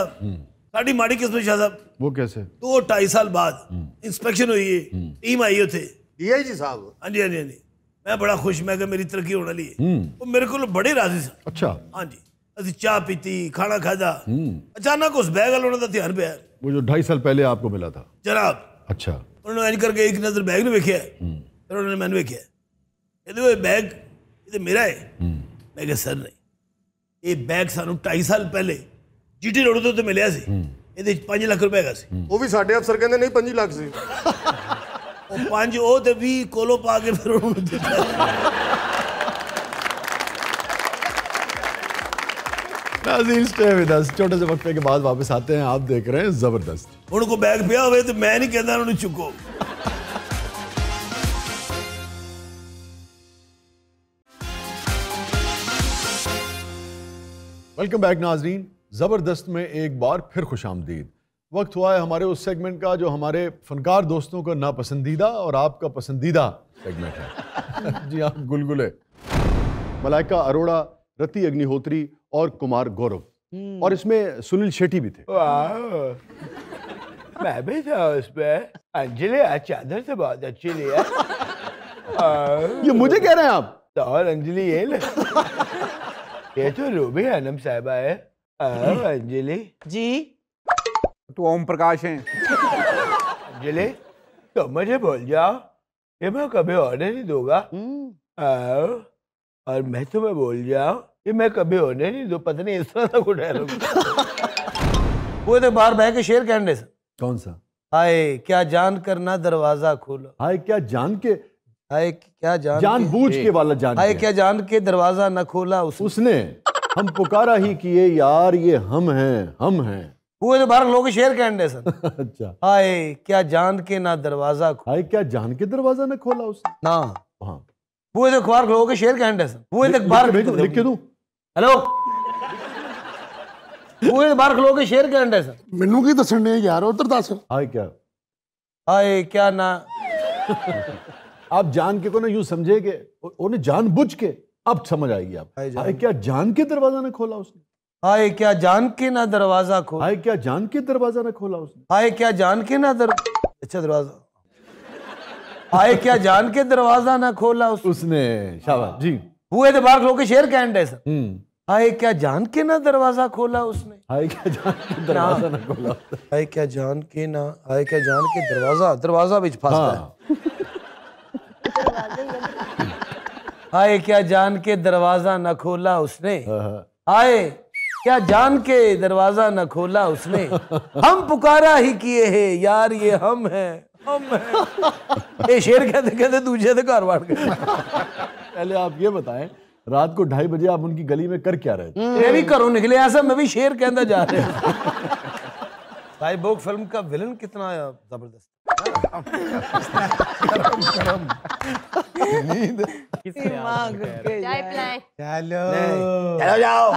साड़ी माड़ी किस्मत शाह साहब, वो कैसे? 2-2.5 साल बाद इंस्पेक्शन हुई है, टीम आई उथे। DIG ਸਾਹਿਬ। हाँ जी हाँ जी हाँ जी। मैं बड़ा खुश, मैं मेरी तरक्की होने वाली है। वो मेरे को बड़े राजी सन। अच्छा, हाँ जी, असि चाह पीती, खाना खादा। अचानक उस बैग वालों का ध्यान पे आया। वो जो 2.5 साल पहले आपको मिला था? जनाब। अच्छा। उन्होंने इंज करके एक नजर बैग ने वेख्या, फिर उन्होंने मैंने वेख्या, कहते बैग ये तो मेरा है। मैं कहा सर नहीं, ये बैग सानू 2.5 साल पहले जीटी रोड तो मिलिया सी, ये 5 लाख रुपए हैगा सी। ਉਹ ਵੀ ਸਾਡੇ ਅਫਸਰ ਕਹਿੰਦੇ ਨਹੀਂ 5 ਲੱਖ ਸੀ। ਉਹ 5 ਉਹ ਤੇ 20 ਕੋਲੋਂ ਪਾ ਕੇ ਫਿਰ ਉਹਨੂੰ ਦਿੱਤਾ। नाज़रीन, स्टे विद अस। छोटे से वक्फे के बाद वापस आते हैं। आप देख रहे हैं जबरदस्त। उनको बैग पिया हुए तो मैं नहीं कहता उन्होंने चुको। वेलकम बैक नाजरीन। ज़बरदस्त में एक बार फिर खुशामदीद। वक्त हुआ है हमारे उस सेगमेंट का जो हमारे फनकार दोस्तों का नापसंदीदा और आपका पसंदीदा सेगमेंट है। जी हाँ, गुलगुले। मलाइका अरोड़ा, रति अग्निहोत्री और कुमार गौरव, और इसमें सुनील शेट्टी भी थे। मैं भी था उसमें। अंजलि आज चादर से बहुत अच्छी लिया। ये मुझे कह रहे हैं आप? तो और अंजलि ये ले। ये तो रूबी हनम साहिबा है। अंजलि जी तो ओम प्रकाश हैं। अंजलि तो मुझे बोल जाओ, ये मैं कभी होने नहीं दूंगा। और मैं तुम्हें बोल जाओ, ये मैं कभी होने नहीं दूं। पता नहीं इस तरह का कुछ है। वो तो बाहर बह के शेर कहने से। कौन सा? हाय क्या जान कर ना दरवाजा खोलो। हाय क्या जान के, हाय क्या जानबूझ के वाला जान हाय के। क्या जान के दरवाजा न खोला उसने हम पुकारा ही किए यार, ये हम हैं, हम हैं। वो तो बाहर लोग शेर कहने सर। अच्छा। हाय क्या जान के ना दरवाजा हाय क्या जान के दरवाजा न खोला उसने ना। हाँ, वो तो अखबार लोगों के शेर कहने सर। वो तो अखबार लिख के दूं? हेलो, वो तो बाहर लोगों के शेर कहने सर। ਮੈਨੂੰ ਕੀ ਦੱਸਣ ਨੇ ਯਾਰ, ਉਧਰ ਦੱਸ। हाय क्या, हाय क्या ना। आप जान के को ना यूं समझे कि उन्हें जानबूझ के, अब समझ आएगी आप। हाय क्या जान के दरवाजा न खोला उसने। हाय क्या जान के ना दरवाजा खोला। हाय क्या जान के दरवाजा न खोला उसने। हाय क्या जान के ना अच्छा दरवाजा। हाय क्या जान के दरवाजा ना खोला उसने। शाबाश जी। वो तो बाहर लोग के शेर कहने सर। हाय क्या जान के ना दरवाजा खोला उसने। हाय क्या जान के दरवाजा न खोला। हाय क्या जान के ना, हाय क्या जान के दरवाजा बिच फंसता है। हाय क्या जान के दरवाजा न खोला उसने। हाय क्या जान के दरवाजा न खोला उसने। हम पुकारा ही किए हैं यार, ये हम हैं, हम हैं। ये शेर कहते कहते दूसरे से घर बांट गए। पहले आप ये बताएं, रात को 2:30 बजे आप उनकी गली में कर क्या रहे थे? मैं भी घरों निकले ऐसा, मैं भी शेर कहता जा रहा। साइबोर्ग फिल्म का विलन कितना जबरदस्त। चलो जाओ।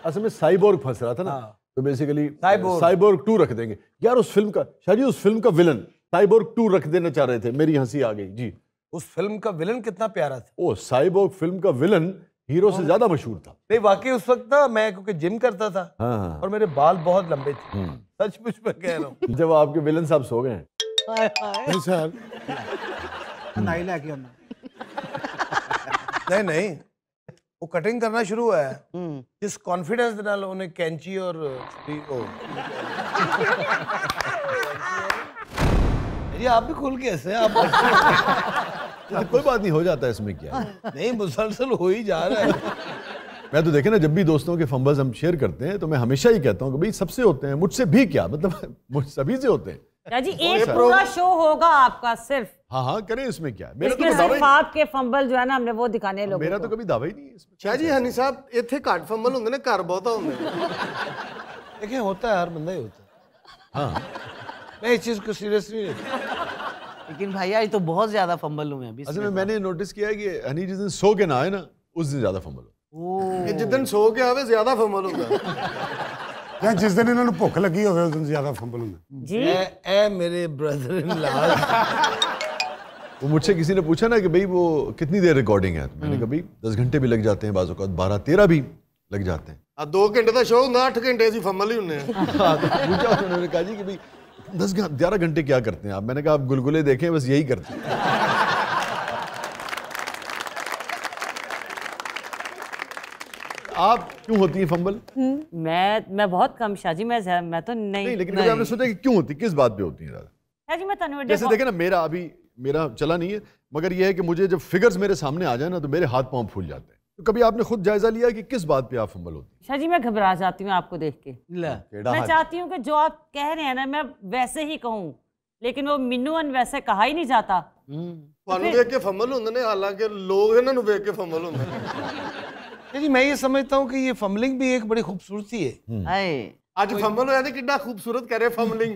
असल में साइबोर्ग फंस रहा था ना, तो बेसिकली साइबोर्ग 2 रख देंगे यार उस फिल्म का। शायद उस फिल्म का विलन साइबोर्ग 2 रख देना चाह रहे थे। मेरी हंसी आ गई जी। उस फिल्म का विलन कितना प्यारा था। ओ, साइबोर्ग फिल्म का विलन हीरो से ज्यादा मशहूर था। नहीं वाकई उस वक्त ना मैं क्योंकि जिम करता था। हाँ। और मेरे बाल बहुत लंबे थे। सचमुच में कह रहा हूँ। जब आपके विलन साहब सो गए सर नहीं लेके आना। नहीं वो कटिंग करना शुरू हुआ है। जिस कॉन्फिडेंस के नाल उन्हें कैंची और ये आप भी खोल के ऐसे आप कोई बात नहीं, हो जाता है इसमें क्या है? नहीं मुसलसल हो ही जा रहा है। मैं तो देखे ना, जब भी दोस्तों के फंबल्स हम शेयर करते हैं तो मैं हमेशा ही कहता हूँ कि भाई सबसे होते हैं, मुझसे भी क्या, मतलब सभी से होते हैं। जी एक पूरा शो होगा आपका सिर्फ। हाँ करें, इसमें क्या है? मेरा इसमें सिर्फ आपके फंबल जो है ना हमने वो दिखाने लोगों मेरा तो कभी दावा ही नहीं है इसमें। शाह जी हनी साहब इत्थे घट फंबल होंगे ने, घर बहुत होंगे। देखिए होता है, हर बंदा ही होता है। हाँ मैं इस चीज को सीरियस नहीं लेता। लेकिन भाई आज तो बहुत ज्यादा फंबल हुए अभी। असल में मैंने नोटिस किया है कि हनी जिस दिन सो के ना आए ना, उस दिन ज्यादा फंबल हो। जिस दिन सो के आवे ज्यादा फंबल होगा। ਜਾਂ ਜਿਸ ਦਿਨ ਇਹਨਾਂ ਨੂੰ ਭੁੱਖ ਲੱਗੀ ਹੋਵੇ ਉਸ ਦਿਨ ਜ਼ਿਆਦਾ ਫੰਬਲ ਹੁੰਦਾ जी। ए मेरे ब्रदर इन लॉ। वो मुझसे किसी ने पूछा ना कि भाई वो कितनी देर रिकॉर्डिंग है, मैंने कहा भाई 10 घंटे भी लग जाते हैं, बाज़ औक़ात 12-13 भी लग जाते हैं। 2 घंटे का शो ਹੁੰਦਾ 8 घंटे ਅਸੀਂ फंबल ही ਹੁੰਨੇ ਆ। हाँ, तो पूछा उन्होंने कहा जी कि भाई 10-11 घंटे क्या करते हैं आप? मैंने कहा आप गुलगुले देखें, बस यही करते हैं। आप क्यों होती है फंबल? मैं बहुत कम शाजी, मैं तो नहीं। लेकिन कभी आपने सोचा कि क्यों होती, किस बात पे होती है ज्यादा? शाजी मैं तन्वीर जैसे देखे ना, मेरा चला नहीं है, मगर यह है कि मुझे जब फिगर्स मेरे सामने आ जाए ना तो मेरे हाथ पांव फूल जाते हैं। तो कभी आपने खुद जायजा लिया कि किस बात पे आप फंबल होती है? शाजी मैं घबरा जाती हूँ आपको देख के। मैं चाहती हूँ कि जो आप कह रहे हैं ना मैं वैसे ही कहूँ, लेकिन वो मिन्नूअन वैसे कहा ही नहीं जाता। ਤੁਹਾਨੂੰ देख के फंबल ਹੁੰਦੇ ਨੇ, हालांकि लोग ਇਹਨਾਂ ਨੂੰ देख के फंबल ਹੁੰਦੇ ਨੇ। जी मैं ये समझता हूँ कि ये फंबलिंग भी एक बड़ी खूबसूरती है। आज फंबल होया ते कितना खूबसूरत कह रहे फंबलिंग।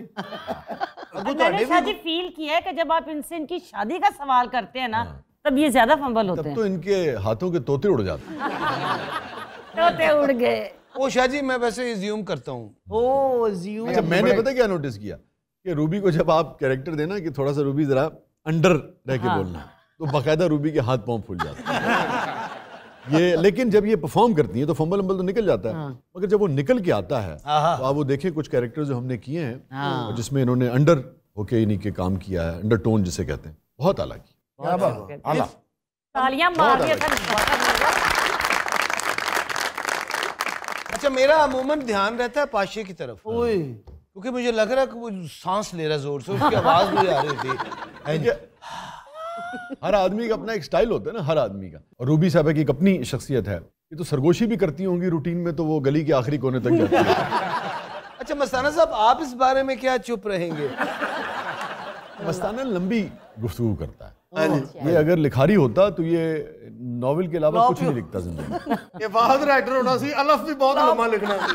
मैंने शादी फील किया है कि जब आप इनसे इनकी शादी का सवाल करते हैं ना तब ये ज्यादा फंबल होते हैं। तो इनके हाथों के तोते उड़ जाते हैं। तोते उड़ गए। ओ शाह जी मैं वैसे एज्यूम करता हूँ। ओ ज्यूम। अच्छा मैंने पता क्या नोटिस किया कि रूबी को जब आप कैरेक्टर देना कि थोड़ा सा रूबी जरा अंडर रह के बोलना, तो बाकायदा रूबी के हाथ पांव फूल जाते हैं। ये लेकिन जब ये परफॉर्म करती है तो फंबल अम्बल तो निकल जाता है, मगर जब वो निकल के आता है तो आप वो देखें कुछ कैरेक्टर जो हमने किए हैं जिसमें इन्होंने अंडर होके इन्हीं के काम किया है, अंडर टोन जिसे कहते हैं, बहुत अलग की। तालियां मार दिया अच्छा मेरा अमूमन ध्यान रहता है पाशे की तरफ, क्योंकि मुझे लग रहा है कि वो सांस ले रहा जोर से, उसकी आवाज मुझे आ रही थी। हर आदमी का अपना एक स्टाइल होता है ना, हर आदमी का। और रूबी साहब की एक अपनी शख्सियत है, ये तो सरगोशी भी करती होंगी रूटीन में, तो वो गली के आखिरी कोने तक जाती है। अच्छा मस्ताना साहब आप इस बारे में क्या चुप रहेंगे? मस्ताना लंबी गुफ्तगू करता है, ये अगर लिखारी होता तो ये नॉवेल के अलावा कुछ नहीं लिखता जिंदगी। ये वाहद राइटर होना सी, अलफ भी बहुत लंबा लिखना सी।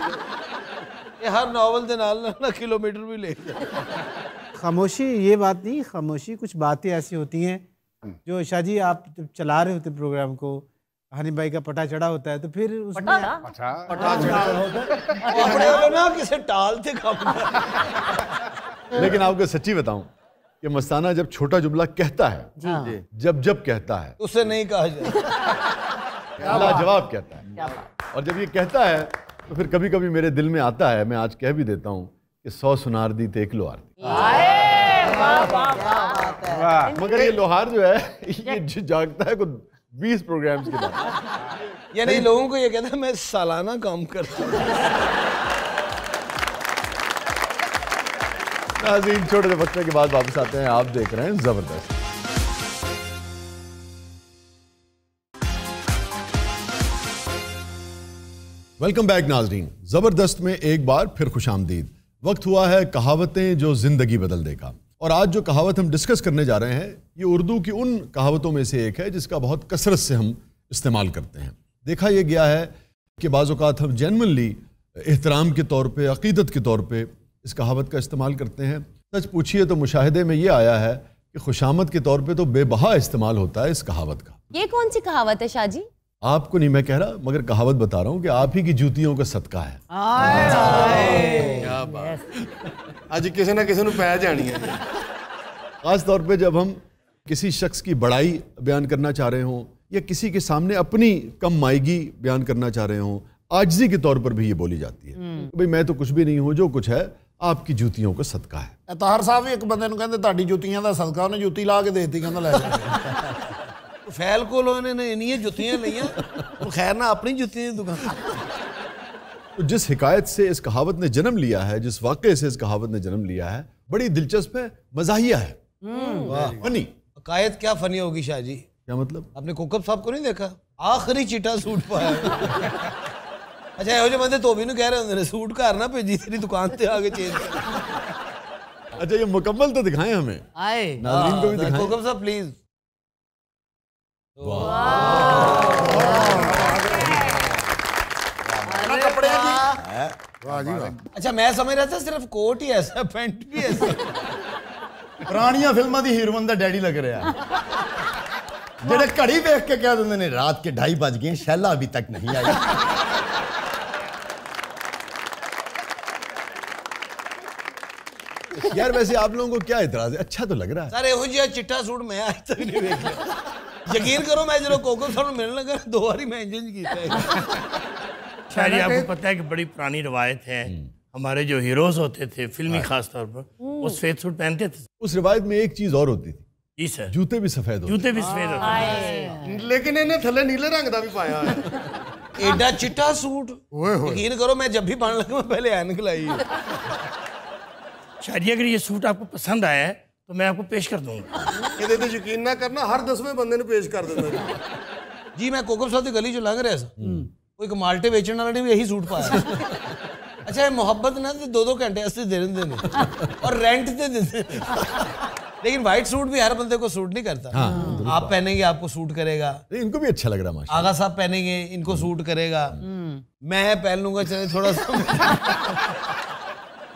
ये हर नॉवल के नाल ना किलोमीटर भी ले। खामोशी ये बात नहीं, खामोशी कुछ बातें ऐसी होती हैं जो शाह जी आप जब चला रहे होते प्रोग्राम को, हनी भाई का पटा चढ़ा होता है तो फिर उसमें पटा चढ़ा होता ना किसे टालते काम। लेकिन आपको सच्ची बताऊं कि मस्ताना जब छोटा जुमला कहता है, जब कहता है उसे नहीं कहा जाए, लाजवाब कहता है। और जब ये कहता है तो फिर कभी कभी मेरे दिल में आता है, मैं आज कह भी देता हूँ कि 100 सुनार दी तेक लोहार दी। मगर ये लोहार जो है ये जागता है कुछ 20 प्रोग्राम्स के बाद। यानी लोगों को ये कहता है मैं सालाना काम करता हूँ। नाज़रीन छोटे से वक्फे के बाद वापस आते हैं, आप देख रहे हैं जबरदस्त। वेलकम बैक नाज़रीन, जबरदस्त में एक बार फिर खुशामदीद। वक्त हुआ है कहावतें जो जिंदगी बदल देगा, और आज जो कहावत हम डिस्कस करने जा रहे हैं ये उर्दू की उन कहावतों में से एक है जिसका बहुत कसरत से हम इस्तेमाल करते हैं। देखा यह गया है कि बाज़ औक़ात हम जेन्युइनली एहतराम के तौर पे, अक़ीदत के तौर पे इस कहावत का इस्तेमाल करते हैं। सच पूछिए तो मुशाहिदे में ये आया है कि खुशामद के तौर पे तो बेबहा इस्तेमाल होता है इस कहावत का। ये कौन सी कहावत है शाह जी? आपको नहीं मैं कह रहा, मगर कहावत बता रहा हूँ कि आप ही की जूतियों का सदका है। क्या बात, आज किसी ना किसी को पै जानी है। खास तौर पे जब हम किसी शख्स की बड़ाई बयान करना चाह रहे हों या किसी के सामने अपनी कम मायगी बयान करना चाह रहे हों, आजिज़ी के तौर पर भी ये बोली जाती है, भाई मैं तो कुछ भी नहीं हूँ, जो कुछ है आपकी जूतियों का सदका है। ताहर साहब भी एक बंदे ਨੂੰ ਕਹਿੰਦੇ ਤੁਹਾਡੀ ਜੁੱਤੀਆਂ ਦਾ ਸਦਕਾ, ਉਹਨੇ ਜੁੱਤੀ ਲਾ ਕੇ ਦੇਤੀ, ਕਹਿੰਦਾ ਲੈ ਜਾ। फैल को इन्होंने इन्हीं जुतियां लिया, खैर ना अपनी जुतियां दुकान। तो जिस हिकायत से इस कहावत ने जन्म लिया है, जिस वाक़े से इस कहावत ने जन्म लिया है, बड़ी दिलचस्प है, मज़ाहिया है, फनी। हकायत क्या फनी होगी शाह जी? क्या मतलब? आपने कोकब साहब को नहीं देखा? आखिरी चिट्टा सूट पाया। अच्छा ਇਹੋ ਜਿਹੇ ਬੰਦੇ ਧੋਬੀ ਨੂੰ ਕਹਿ ਰਹੇ ਹੁੰਦੇ ਨੇ सूट घर ना भेजी तेरी दुकान से आगे चेंज कर। अच्छा ये मुकम्मल तो दिखाएं हमें, नाज़रीन को भी दिखाएं। कोकब साहब प्लीज। अच्छा मैं समझ रहा था सिर्फ कोट ही ऐसा, पैंट भी ऐसा। पुरानियां फिल्मां दी हीरोइन दा डैडी लग रहा है, जेड़े घड़ी देख के कह दिंदे ने रात के 2:30 बज गए, शैला अभी तक नहीं आई। यार वैसे आप लोगों को क्या इतराज है? अच्छा तो लग रहा है। सर ਇਹੋ ਜਿਹਾ चिट्टा सूट मैं आज तक नहीं देखा। यकीन करो मैं जो कोकब साहब मिलने लगा 2 बार मैं इंजन किया है। शाह जी आपको पता है कि बड़ी पुरानी रवायत है, हमारे जो हीरोज होते थे फिल्मी खास तौर पर वो सफेद सूट पहनते थे। उस रिवायत में एक चीज और होती थी, जी सर, जूते भी सफेद होते, जूते भी सफेद होते, लेकिन इन्हें थले नीले रंग का भी पाया है। एडा चिट्टा सूट, यकीन करो मैं जब भी पहन लगा मैं पहले ऐनक लाई। शाह जी अगर ये सूट आपको पसंद आया है तो मैं आपको पेश कर दूंगा। ये तो यकीन ना करना, हर 10वें बंदे ने पेश कर देना जी। मैं कोकब साहब की गली जो लंघ रहा था, कोई माल्टे बेचने वाले ने भी यही सूट पाया। अच्छा ये मोहब्बत ना 2-2 घंटे ऐसे दे देते और रेंट पे देते, लेकिन व्हाइट सूट भी हर बंदे को सूट नहीं करता। आप पहनेंगे आपको सूट करेगा, इनको भी अच्छा लग रहा है। आगा साहब पहनेंगे इनको सूट करेगा, मैं पहन लूंगा चले थोड़ा सा।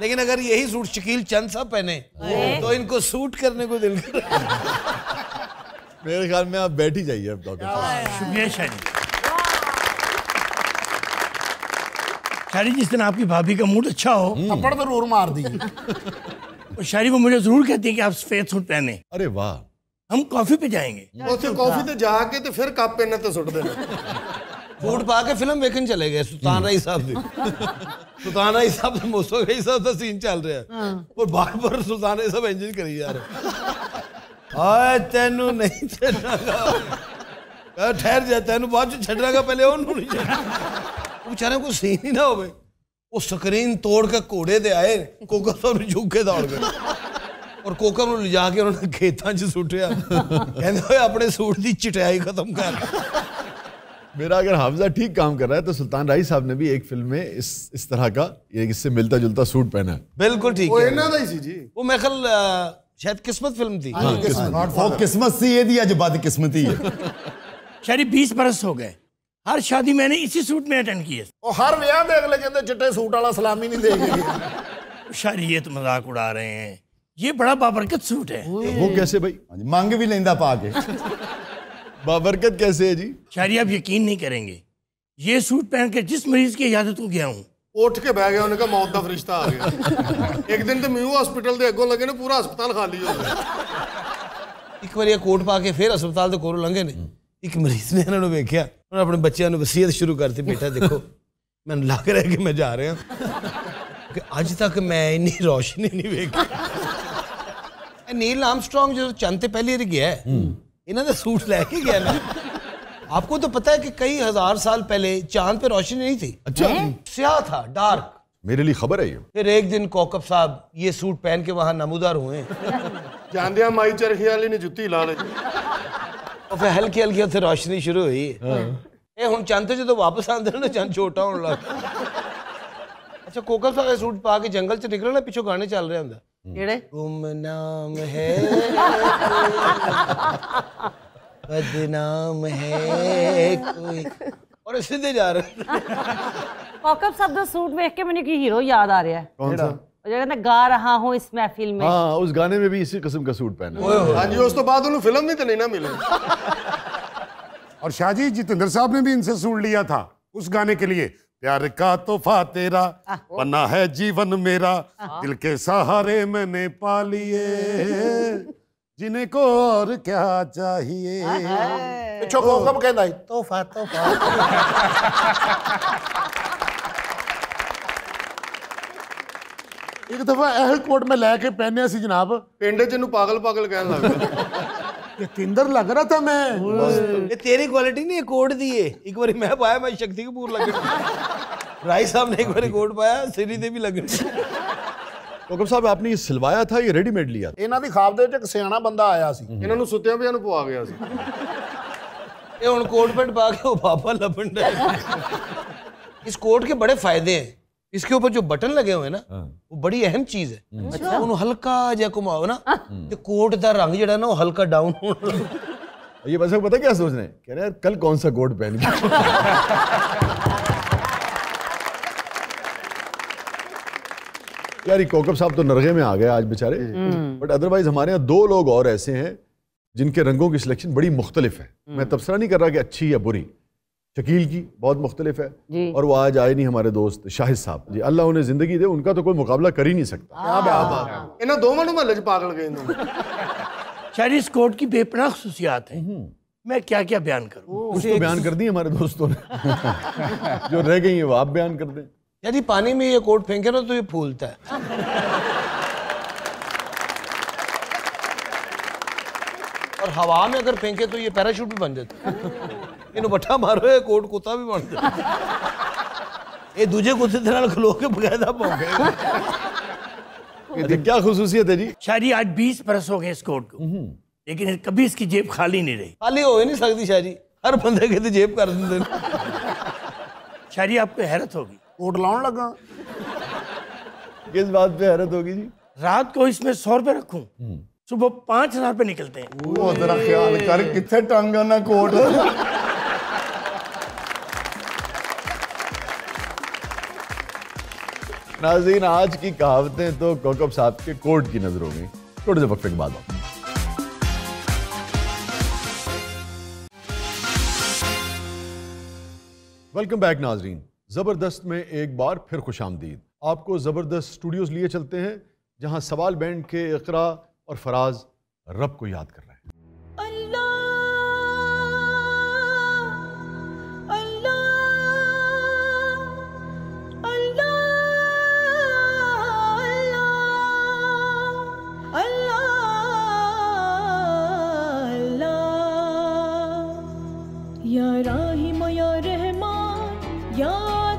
लेकिन अगर यही सूट शकील चंद साहब पहने तो इनको सूट करने को दिल कर। मेरे ख्याल में आप बैठ ही जाइए अब। शुक्रिया शाह जी। शायरी जिस दिन आपकी भाभी का मूड अच्छा हो थप्पड़ जरूर मार दी। तो शायरी वो मुझे जरूर कहती है कि आप सफेद सूट पहने। अरे वाह, हम कॉफी पे जाएंगे। ਉੱਥੇ ਕਾਫੀ ਤੇ ਜਾ ਕੇ ਤੇ ਫਿਰ ਕੱਪ ਇਹਨਾਂ ਤੇ ਸੁੱਟ ਦੇਣਾ। सूट पा के फिल्म वेखन चले गए सुल्तान राई साहब दी। सुल्तान राई साहब ते मोसो राई साहब दा सीन चल रहा है और बार बार सुल्तान राई साहब एंजॉय करी जा रहे। हाय तेनू नहीं छड्डागा, ठहर जा, तेनू बाद च छड्डागा, पहले ओनू नहीं छड्डा। बेचारे को सीन ही ना होवे, वो स्क्रीन तोड़ के घोड़े दे आए, कोका साहब ने झुक के दौड़ गए और कोका ਨੂੰ ਲਿਜਾ ਕੇ ਉਹਨਾਂ ਨੇ ਖੇਤਾਂ 'ਚ ਸੁੱਟਿਆ। ਕਹਿੰਦੇ ਓਏ ਆਪਣੇ ਸੂਟ ਦੀ ਚਟਾਈ ਖਤਮ कर। मेरा अगर हाफजा ठीक काम कर रहा है तो सुल्तान राई साहब ने भी एक फिल्म में इस तरह का ये इससे मिलता जुलता सूट पहना है। बिल्कुल ठीक ਉਹ है। ਇਹਨਾਂ ਦਾ ਹੀ ਸੀ ਜੀ। वो मैं ख्याल शायद किस्मत फिल्म थी। वो किस्मत सी ये दी अज बदकिस्मती है। शायरी 20 बरस हो गए, हर शादी मैंने इसी सूट में अटेंड की है। ਉਹ ਹਰ ਵਿਆਹ ਦੇ ਅਗਲੇ ਕਹਿੰਦੇ ਚਿੱਟੇ ਸੂਟ ਵਾਲਾ ਸਲਾਮੀ ਨਹੀਂ ਦੇ ਕੇ ਗਏ। शायरी ये तो मजाक उड़ा रहे हैं, ये बड़ा बाबरकत सूट है। वो कैसे भाई? मंग भी लेंदा पा के। बाबरकत कैसे है जी? शायरी आप यकीन नहीं करेंगे, ये सूट पहन के जिस मरीज की इजाजत को गया हूँ, ਉੱਠ ਕੇ ਬਹਿ ਗਿਆ, ਉਹਨੇ ਕਿਹਾ ਮੌਤ ਦਾ ਫਰਿਸ਼ਤਾ ਆ ਗਿਆ। ਇੱਕ ਦਿਨ ਤੇ ਮਿਊ ਹਸਪੀਟਲ ਦੇ ਅੱਗੋਂ ਲੱਗੇ ਨੇ, ਪੂਰਾ ਹਸਪਤਾਲ ਖਾਲੀ ਹੋ ਗਿਆ। ਇੱਕ ਵਾਰੀ ਕੋਟ ਪਾ ਕੇ ਫਿਰ ਹਸਪਤਾਲ ਦੇ ਕੋਲੋਂ ਲੰਘੇ ਨੇ, ਇੱਕ ਮਰੀਜ਼ ਨੇ ਇਹਨਾਂ ਨੂੰ ਵੇਖਿਆ, ਉਹਨੇ ਆਪਣੇ ਬੱਚਿਆਂ ਨੂੰ ਵਸੀਅਤ ਸ਼ੁਰੂ ਕਰਤੀ, ਬੇਟਾ ਦੇਖੋ ਮੈਨੂੰ ਲੱਗ ਰਿਹਾ ਕਿ ਮੈਂ ਜਾ ਰਿਹਾ ਕਿ ਅੱਜ ਤੱਕ ਮੈਂ ਇੰਨੀ ਰੋਸ਼ਨੀ ਨਹੀਂ ਵੇਖੀ। नील आर्मस्ट्रॉन्ग जो चंद से पहले गया है, इन्होंने सूट लेके गया ना। आपको तो पता है कि कई हजार साल पहले चांद पे रोशनी नहीं थी। अच्छा, स्याह था, डार्क। मेरे लिए खबर है ये। फिर एक दिन कौकब साहब ये सूट पहन के वहां नमूदार हुए, ਜਾਂਦਿਆਂ ਮਾਈ ਚਰਖੀ ਵਾਲੀ ਨੇ ਜੁੱਤੀ ਲਾ ਲਈ और फिर हल्की हल्की उत्थे रोशनी शुरू हुई। ये हुण चंद जो वापस आंदे ना, चंद छोटा होने लग। अच्छा, कोकब साहब सूट पा के जंगल च निकले ना, पिछों गाने चल रहे होंगे, गुमनाम है बदनाम है कोई, और सीधे जा रहे। कौकब साहब दा सूट देख के मैंने की हीरो याद आ रहा है। कौन सा? जो कहता गा रहा हूँ इस महफिल में। हाँ, उस गाने में भी इसी किस्म का सूट पहना है। हाँ जी, उस तो बाद उन्हें फिल्म में तो नहीं ना मिले। और शाहजी जितेंद्र साहब ने भी इनसे सूट लिया था उस गाने के लिए। प्यार का तोहफा तेरा बना है जीवन मेरा, दिल के सहारे मैंने पा लिए, जिन्हें को और क्या चाहिए। ਪਿੱਛੋਂ ਕੋਕਬ ਕਹਿੰਦਾ ਤੋਹਫਾ ਤੋਹਫਾ। एक दफा एह कोट में लेके पहने सी जनाब, ਪਿੰਡ 'ਚ ਇਹਨੂੰ ਪਾਗਲ ਪਾਗਲ ਕਹਿਣ ਲੱਗ ਪਿਆ। जतिंदर लग रहा था मैं। ये तेरी क्वालिटी नहीं है, कोट दी है। एक बार मैं पाया, मैं शक्ति कपूर लग राय साहब ने एक बार कोट पाया, श्री देवी लग कोकब साहब, आपने ये सिलवाया था, ये रेडीमेड लिया था? ਇਹਨਾਂ ਦੀ ਖਾਬ ਦੇ ਵਿੱਚ ਇੱਕ ਸਿਆਣਾ ਬੰਦਾ ਆਇਆ ਸੀ, ਇਹਨਾਂ ਨੂੰ ਸੁੱਤਿਆਂ ਪਿਆਂ ਨੂੰ ਪਵਾ ਗਿਆ ਸੀ। ये हुण कोट पैंट पा के वो बाबा लबन डे। इस कोट के बड़े फायदे हैं। इसके ऊपर जो बटन लगे हुए हैं ना, वो बड़ी अहम चीज है। अच्छा, उन्होंने हल्का जा घुमाओ ना, तो कोट का रंग जो है ना, वो हल्का डाउन हो। ये बस पता क्या सोच रहे हैं, कह रहे हैं कल कौन सा कोट पहन के। यार, ये कोकब साहब तो नरगे में आ गए आज बेचारे, बट अदरवाइज हमारे यहाँ दो लोग और ऐसे हैं जिनके रंगों की सिलेक्शन बड़ी मुख्तलिफ है। मैं तबसरा नहीं कर रहा कि अच्छी या बुरी। शकील की बहुत मुख्तलिफ है, और वो आज आए नहीं हमारे दोस्त शाहिद साहब जी, अल्लाह उन्हें जिंदगी दे, उनका तो कोई मुकाबला कर ही नहीं सकता। ਇਹਨਾਂ ਦੋਵਾਂ ਨੂੰ ਮਹੱਲੇ 'ਚ ਪਾਗਲ ਕਹਿੰਦੇ। शायरी इस कोट की बेपनाह खुसूसियात है, मैं क्या क्या बयान करूँ। कुछ तो बयान कर दी हमारे दोस्तों ने, जो रह गई है वो आप बयान कर दें। यदि पानी में ये कोट फेंके ना तो ये फूलता है, और हवा में अगर फेंके तो ये पैराशूट भी बन जाता है। इन्हों बट्ठा मारो, ये कोट कुत्ता भी बन जाता है। ये दूजे कुत्ते के नाल खलो के बकायदा भौंके। ये क्या खुसूसियत है जी? शायरी आज 20 बरस हो गए इस कोट को, लेकिन कभी इसकी जेब खाली नहीं रही। खाली हो ही नहीं सकती शायरी, हर बंदे के तो जेब कर देते। शायरी आपको हैरत होगी, ਕੋਟ ਲਾਉਣ ਲੱਗਾ। किस बात पे हैरत होगी जी? रात को इसमें 100 रुपए रखूं, सुबह 5000 रुपए निकलते हैं। वो जरा ख्याल कर किथे टंगा ना कोट। नाज़रीन, आज की कहावतें तो कोकब साहब के कोट की नजर होंगी। थोड़े से वक्फे के बाद वेलकम बैक नाज़रीन। ज़बरदस्त में एक बार फिर खुशामदीद। आपको ज़बरदस्त स्टूडियोज़ लिए चलते हैं जहां सवाल बैंड के इकरा और फराज रब को याद कर रहे हैं। या राहिम या रहमान या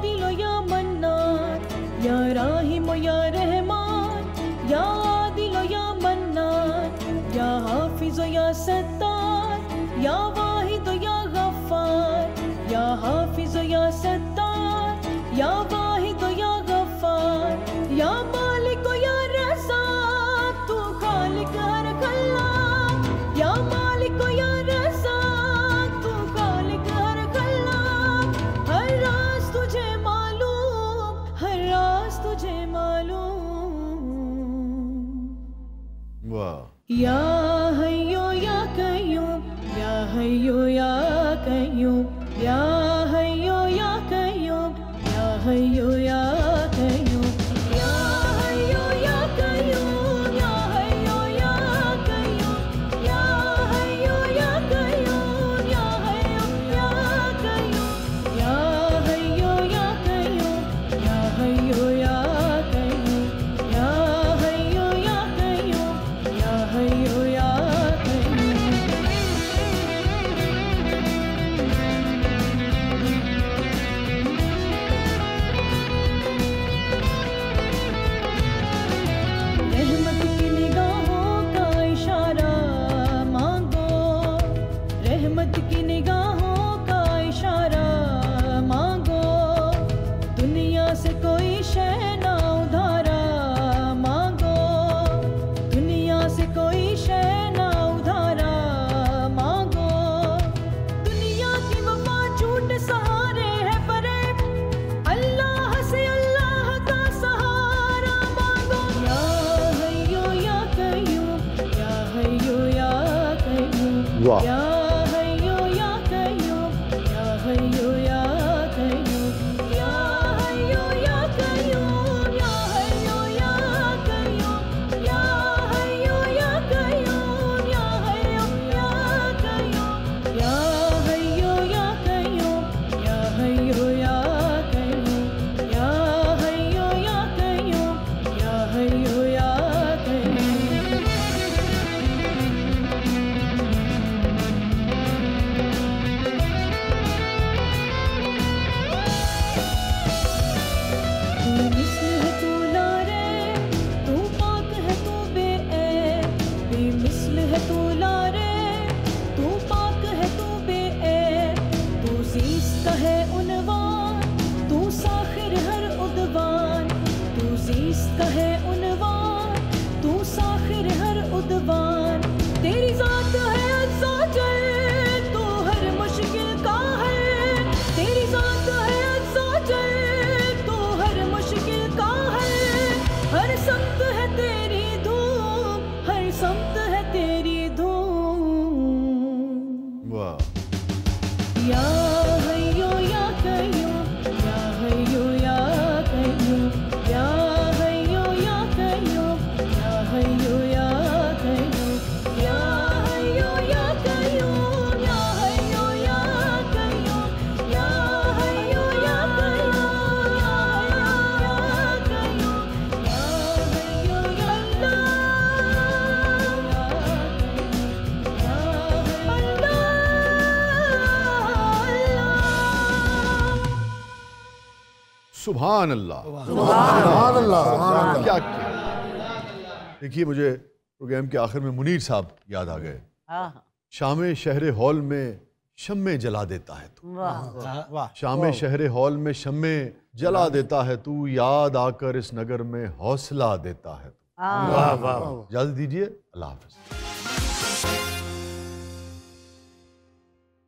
दिलो या मन्नान, या राहिम या रहमान या दिलो या मन्नान, या हाफिज या सत्तार या वाहिद या गफ्फार, या हाफिज या सत्तार या वाहिद या गफ्फार, या मालिक या रज़ाक तू खालिक हर खल्लाक, या मालिक या रज़ाक तू खालिक हर खल्लाक, हर राज तुझे मालूम, हर राज तुझे मालूम। वाह। या हय्यो या कय्यूम, या हय्यो या कय्यूम, या हय्यो या कय्यूम, या हय्यो या कय्यूम, या हय्यो या कय्यूम, या हय्यो या कय्यूम, या हय्यो या कय्यूम, या हय्यो या कय्यूम, या हय्यो या कय्यूम, या हय्यो या कय्यूम, या हय्यो या कय्यूम, रहमत की निगाहों का इशारा मांगो, रहमत की निगाहों का इशारा मांगो, दुनिया से कोई शय ना उधारा मांगो, दुनिया से कोई शय ना उधारा मांगो, दुनिया की वफा झूठ सहारे है परे, अल्लाह से अल्लाह का सहारा मांगो। या हय्यो या कय्यूम, या हय्यो या कय्यूम, वाह। या हय्यो या कय्यूम, या हय्यो या कय्यूम, या हय्यो या कय्यूम, या हय्यो या कय्यूम, या हय्यो या कय्यूम, या हय्यो या कय्यूम, या हय्यो या कय्यूम, या हय्यो या कय्यूम, या हय्यो या कय्यूम, या हय्यो या कय्यूम। तू मिस्ल है तू लारे, तू पाक है तू बेऐब, बेमिस्ल है तू लारे, तू पाक है तू बेऐब, तू ज़ीस्त है उनवान, तू साखिर हर उदवान, तू ज़ीस्त है उनवान, तू साखिर हर उदवान, तेरी ज़ात है अज़्ज़ाजल, तू हर मुश्किल का है, तेरी ज़ात है अज़्ज़ाजल, तू हर मुश्किल का है, हर समत है तेरी धूम, हर समत है तेरी धूम। वाह। या हय्यो या कय्यूम, या हय्यो या कय्यूम, या हय्यो या कय्यूम, या हय्यो या कय्यूम, या हय्यो या कय्यूम, या हय्यो या कय्यूम, या हय्यो या कय्यूम, या हय्यो या सुभान अल्लाह। सुभान अल्लाह। क्या किया। देखिए, मुझे प्रोग्राम के आखिर में मुनीर साहब याद आ गए। शाम शहर हॉल में शम्मे जला देता है तू, वाह। शाम शहर हॉल में शम्मे जला देता है तू, याद आकर इस नगर में हौसला देता है तू। वाह वाह। इजाजत दीजिए, अल्लाह हाफ़िज़।